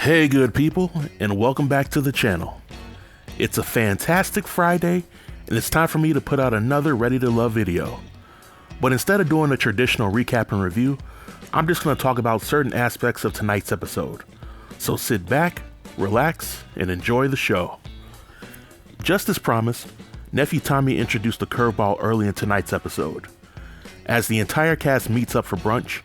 Hey good people, and welcome back to the channel. It's a fantastic Friday, and it's time for me to put out another Ready to Love video. But instead of doing a traditional recap and review, I'm just going to talk about certain aspects of tonight's episode. So sit back, relax, and enjoy the show. Just as promised, Nephew Tommy introduced the curveball early in tonight's episode. As the entire cast meets up for brunch,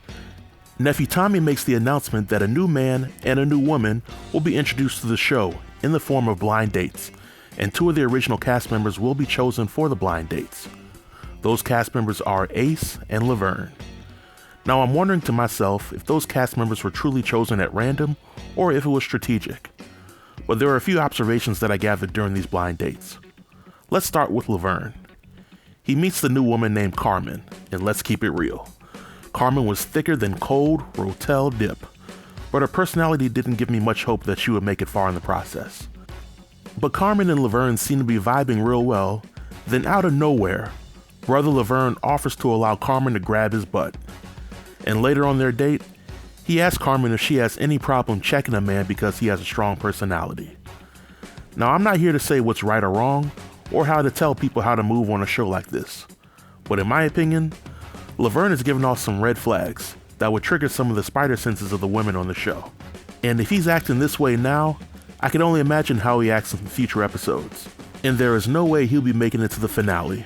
Nephew Tommy makes the announcement that a new man and a new woman will be introduced to the show in the form of blind dates, and two of the original cast members will be chosen for the blind dates. Those cast members are Ace and Laverne. Now I'm wondering to myself if those cast members were truly chosen at random or if it was strategic. But there are a few observations that I gathered during these blind dates. Let's start with Laverne. He meets the new woman named Carmen, and let's keep it real. Carmen was thicker than cold Rotel dip, but her personality didn't give me much hope that she would make it far in the process. But Carmen and Laverne seem to be vibing real well, then out of nowhere, brother Laverne offers to allow Carmen to grab his butt. And later on their date, he asks Carmen if she has any problem checking a man because he has a strong personality. Now I'm not here to say what's right or wrong, or how to tell people how to move on a show like this, but in my opinion, Laverne is giving off some red flags that would trigger some of the spider senses of the women on the show. And if he's acting this way now, I can only imagine how he acts in future episodes. And there is no way he'll be making it to the finale.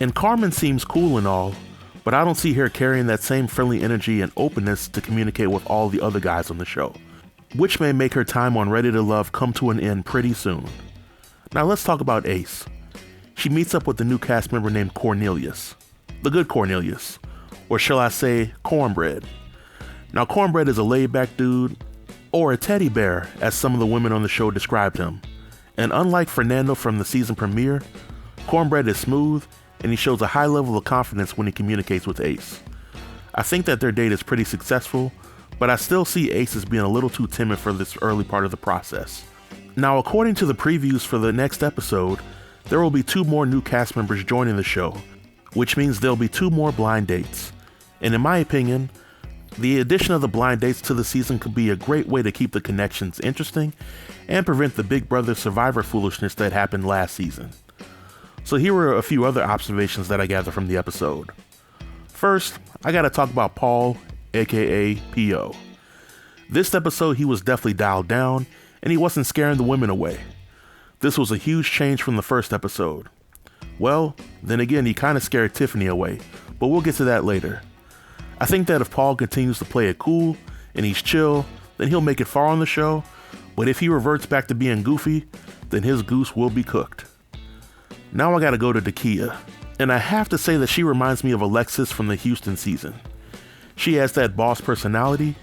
And Carmen seems cool and all, but I don't see her carrying that same friendly energy and openness to communicate with all the other guys on the show, which may make her time on Ready to Love come to an end pretty soon. Now let's talk about Ace. She meets up with the new cast member named Cornelius. The good Cornelius, or shall I say Cornbread. Now Cornbread is a laid-back dude, or a teddy bear as some of the women on the show described him. And unlike Fernando from the season premiere, Cornbread is smooth and he shows a high level of confidence when he communicates with Ace. I think that their date is pretty successful, but I still see Ace as being a little too timid for this early part of the process. Now according to the previews for the next episode, there will be 2 more new cast members joining the show, which means there'll be 2 more blind dates. And in my opinion, the addition of the blind dates to the season could be a great way to keep the connections interesting and prevent the Big Brother Survivor foolishness that happened last season. So here are a few other observations that I gathered from the episode. First, I gotta talk about Paul, aka P.O. This episode he was definitely dialed down and he wasn't scaring the women away. This was a huge change from the first episode. Well, then again, he kind of scared Tiffany away, but we'll get to that later. I think that if Paul continues to play it cool and he's chill, then he'll make it far on the show, but if he reverts back to being goofy, then his goose will be cooked. Now I gotta go to Dakia, and I have to say that she reminds me of Alexis from the Houston season. She has that boss personality,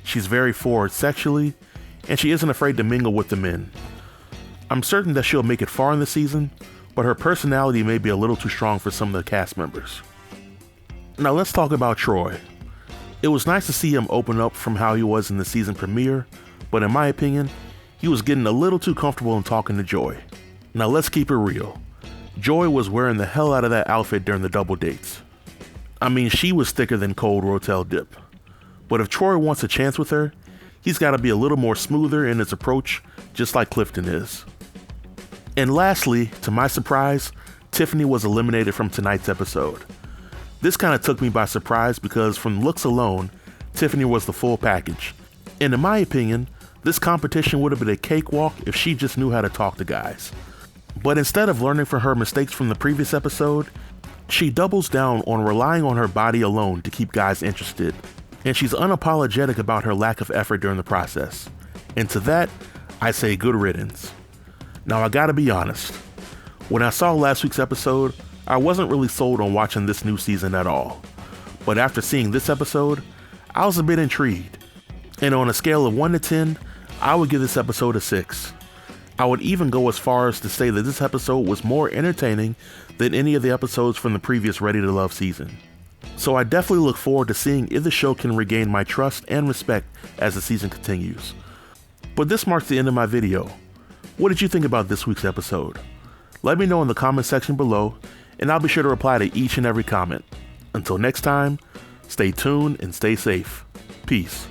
she's very forward sexually, and she isn't afraid to mingle with the men. I'm certain that she'll make it far in the season, but her personality may be a little too strong for some of the cast members. Now let's talk about Troy. It was nice to see him open up from how he was in the season premiere, but in my opinion, he was getting a little too comfortable in talking to Joy. Now let's keep it real. Joy was wearing the hell out of that outfit during the double dates. I mean, she was thicker than cold Rotel dip. But if Troy wants a chance with her, he's gotta be a little more smoother in his approach, just like Clifton is. And lastly, to my surprise, Tiffany was eliminated from tonight's episode. This kind of took me by surprise because from looks alone, Tiffany was the full package. And in my opinion, this competition would have been a cakewalk if she just knew how to talk to guys. But instead of learning from her mistakes from the previous episode, she doubles down on relying on her body alone to keep guys interested. And she's unapologetic about her lack of effort during the process. And to that, I say good riddance. Now I gotta be honest, when I saw last week's episode, I wasn't really sold on watching this new season at all. But after seeing this episode, I was a bit intrigued. And on a scale of 1 to 10, I would give this episode a 6. I would even go as far as to say that this episode was more entertaining than any of the episodes from the previous Ready to Love season. So I definitely look forward to seeing if the show can regain my trust and respect as the season continues. But this marks the end of my video. What did you think about this week's episode? Let me know in the comment section below, and I'll be sure to reply to each and every comment. Until next time, stay tuned and stay safe. Peace.